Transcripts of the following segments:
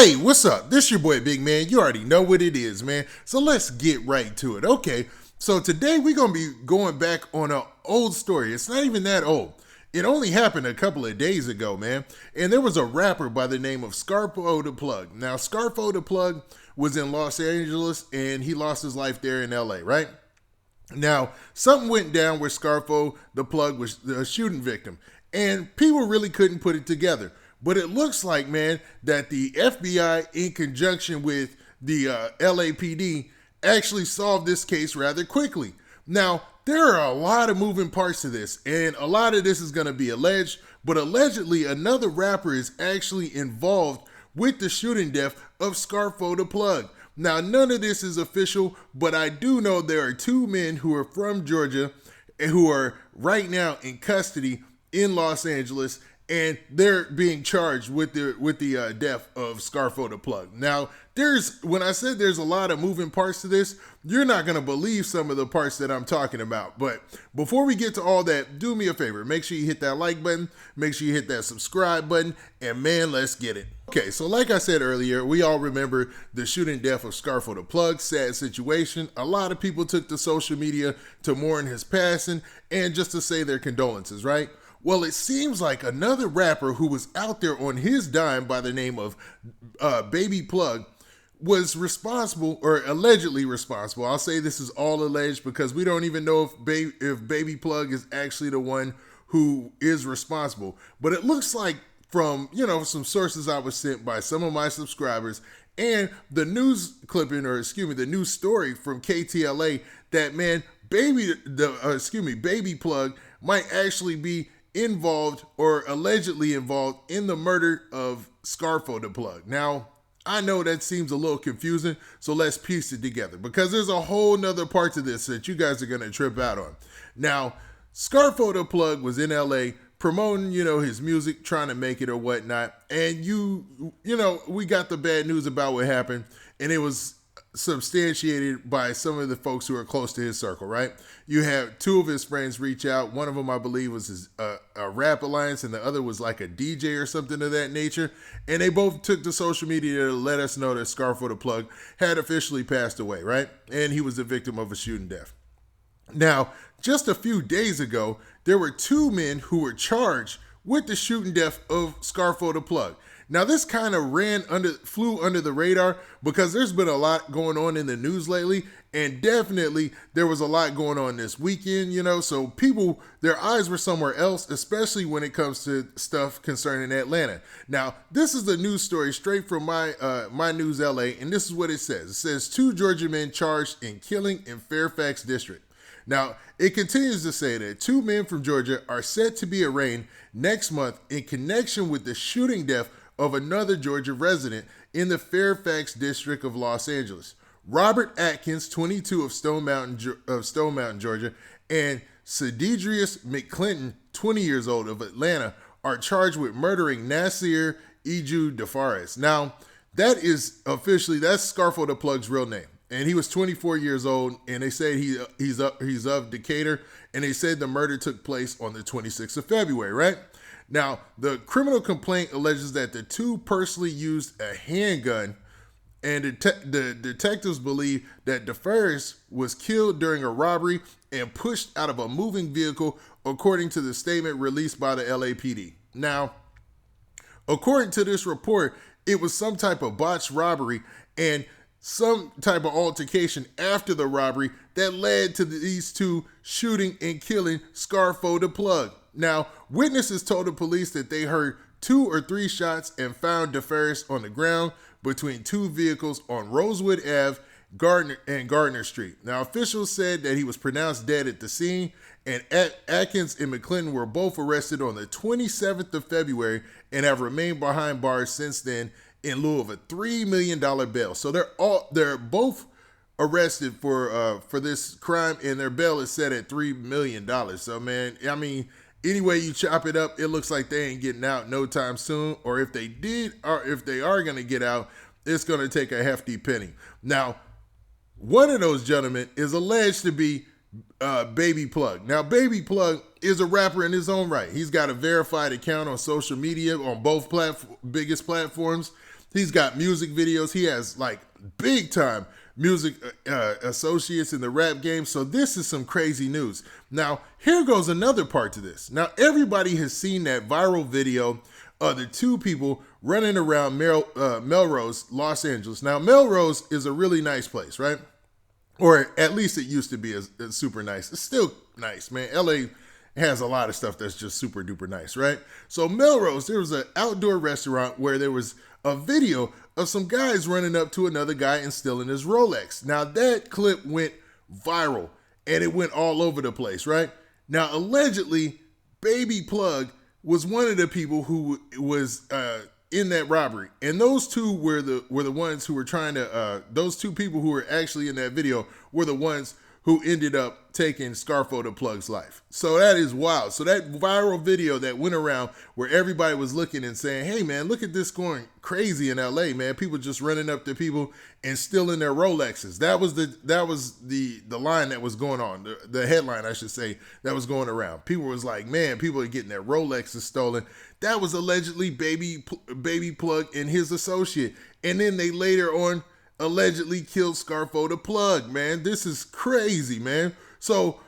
Hey, what's up? This your boy Big Man. You already know what it is, man. So let's get right to it. Okay, so today we're going to be going back on an old story. It's not even that old. It only happened a couple of days ago, man. And there was a rapper by the name of Scarfo Da Plug. Now, Scarfo Da Plug was in Los Angeles and he lost his life there in LA, right? Now, something went down where Scarfo Da Plug was the shooting victim, and people really couldn't put it together. But it looks like, man, that the FBI, in conjunction with the LAPD, actually solved this case rather quickly. Now, there are a lot of moving parts to this, and a lot of this is going to be alleged, but allegedly another rapper is actually involved with the shooting death of Scarfo Da Plug. Now, none of this is official, but I do know there are two men who are from Georgia and who are right now in custody in Los Angeles, and they're being charged with the death of Scarfo Da Plug. Now, when I said there's a lot of moving parts to this, you're not going to believe some of the parts that I'm talking about. But before we get to all that, do me a favor. Make sure you hit that like button. Make sure you hit that subscribe button. And man, let's get it. Okay, so like I said earlier, we all remember the shooting death of Scarfo Da Plug. Sad situation. A lot of people took to social media to mourn his passing and just to say their condolences, right? Well, it seems like another rapper who was out there on his dime by the name of Baby Plug was responsible, or allegedly responsible. I'll say this is all alleged because we don't even know if Baby Plug is actually the one who is responsible. But it looks like from, some sources I was sent by some of my subscribers and the news clipping, the news story from KTLA that, man, Baby Plug might actually be involved or allegedly involved in the murder of Scarfo Da Plug. Now, I know that seems a little confusing, so let's piece it together because there's a whole nother part to this that you guys are going to trip out on. Now, Scarfo Da Plug was in LA promoting, his music, trying to make it or whatnot, and we got the bad news about what happened, and it was substantiated by some of the folks who are close to his circle, right? You have two of his friends reach out. One of them, I believe, was a rap alliance, and the other was like a DJ or something of that nature. And they both took to social media to let us know that Scarfo Da Plug had officially passed away, right? And he was the victim of a shooting death. Now, just a few days ago, there were two men who were charged with the shooting death of Scarfo Da Plug. Now, this kind of flew under the radar because there's been a lot going on in the news lately, and definitely there was a lot going on this weekend, so people, their eyes were somewhere else, especially when it comes to stuff concerning Atlanta. Now, this is the news story straight from my News LA, and this is what it says. It says, two Georgia men charged in killing in Fairfax District. Now, it continues to say that two men from Georgia are set to be arraigned next month in connection with the shooting death of another Georgia resident in the Fairfax district of Los Angeles. Robert Atkins, 22, of Stone Mountain, Georgia, and Cedrius McClinton, 20 years old, of Atlanta, are charged with murdering Nasir Iju DeFares. Now, that's Scarfo Da Plug's real name. And he was 24 years old, and they say he's of Decatur, and they said the murder took place on the 26th of February, right? Now, the criminal complaint alleges that the two personally used a handgun, and the detectives believe that DeFares was killed during a robbery and pushed out of a moving vehicle, according to the statement released by the LAPD. Now, according to this report, it was some type of botched robbery and some type of altercation after the robbery that led to these two shooting and killing Scarfo Da Plug. Now, witnesses told the police that they heard 2 or 3 shots and found DeFares on the ground between two vehicles on Rosewood Ave and Gardner Street. Now, officials said that he was pronounced dead at the scene, and Atkins and McClinton were both arrested on the 27th of February and have remained behind bars since then in lieu of a $3 million bail. So they're both arrested for this crime, and their bail is set at $3 million. So, man, I mean, any way you chop it up, it looks like they ain't getting out no time soon. Or if they are going to get out, it's going to take a hefty penny. Now, one of those gentlemen is alleged to be Baby Plug. Now, Baby Plug is a rapper in his own right. He's got a verified account on social media on both biggest platforms. He's got music videos. He has like big time music associates in the rap game. So this is some crazy news. Now, here goes another part to this. Now, everybody has seen that viral video of the two people running around Melrose, Los Angeles. Now, Melrose is a really nice place, right? Or at least it used to be a super nice. It's still nice, man. LA has a lot of stuff that's just super duper nice, right? So Melrose, there was an outdoor restaurant where there was a video of some guys running up to another guy and stealing his Rolex. Now that clip went viral and it went all over the place, right? Now allegedly, Baby Plug was one of the people who was in that robbery, and those two were the ones who were trying to. Those two people who were actually in that video were the ones who ended up taking Scarfo Da Plug's life. So that is wild. So that viral video that went around where everybody was looking and saying, hey man, look at this going crazy in LA, man. People just running up to people and stealing their Rolexes. That was the line that was going on, the headline, I should say, that was going around. People was like, man, people are getting their Rolexes stolen. That was allegedly Baby Plug and his associate. And then they later on allegedly killed Scarfo Da Plug, man. This is crazy, man. So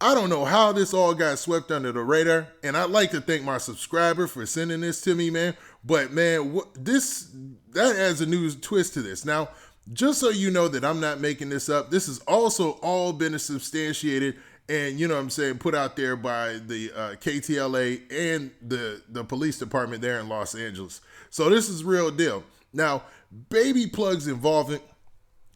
I don't know how this all got swept under the radar, and I'd like to thank my subscriber for sending this to me, man. But man, that adds a new twist to this. Now, just so you know that I'm not making this up, this has also all been substantiated and, you know what I'm saying, put out there by the KTLA and the police department there in Los Angeles. So this is real deal. Now, Baby Plug's involvement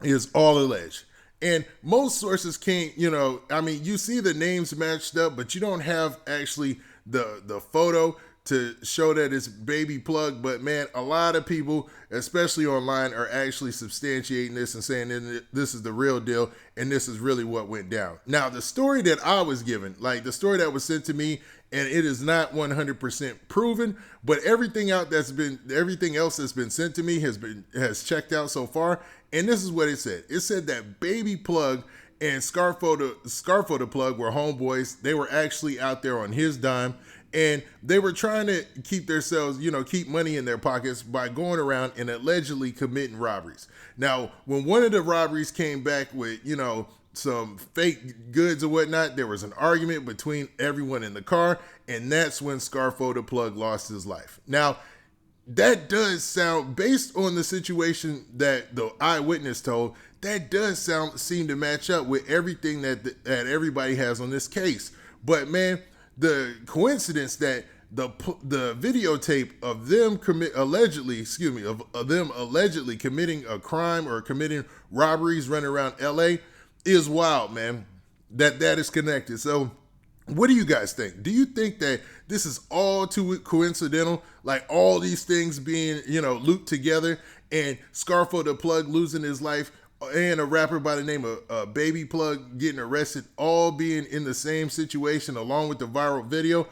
is all alleged. And most sources can't, you see the names matched up, but you don't have actually the photo to show that it's Baby Plug. But man, a lot of people, especially online, are actually substantiating this and saying that this is the real deal and this is really what went down. Now, the story that I was given, like the story that was sent to me, and it is not 100% proven, but everything else that's been sent to me has checked out so far. And this is what it said. It said that Baby Plug and Scarfo Da Plug were homeboys. They were actually out there on his dime, and they were trying to keep themselves, keep money in their pockets by going around and allegedly committing robberies. Now, when one of the robberies came back with, some fake goods or whatnot, there was an argument between everyone in the car, and that's when Scarfo Da Plug lost his life. Now, that does sound, based on the situation that the eyewitness told, that does seem to match up with everything that everybody has on this case. But man, the coincidence that the videotape of them allegedly committing a crime or committing robberies running around LA is wild, man. That is connected. So what do you guys think? Do you think that this is all too coincidental? Like all these things being, looped together, and Scarfo Da Plug losing his life and a rapper by the name of Baby Plug getting arrested, all being in the same situation along with the viral video?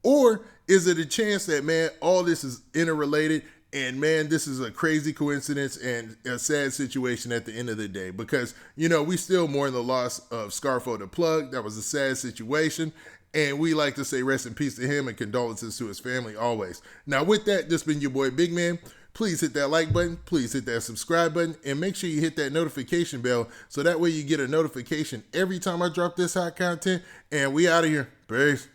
Or is it a chance that, man, all this is interrelated and, man, this is a crazy coincidence and a sad situation at the end of the day? Because, we still mourn the loss of Scarfo Da Plug. That was a sad situation. And we like to say rest in peace to him and condolences to his family always. Now, with that, this has been your boy Big Man. Please hit that like button. Please hit that subscribe button. And make sure you hit that notification bell so that way you get a notification every time I drop this hot content. And we out of here. Peace.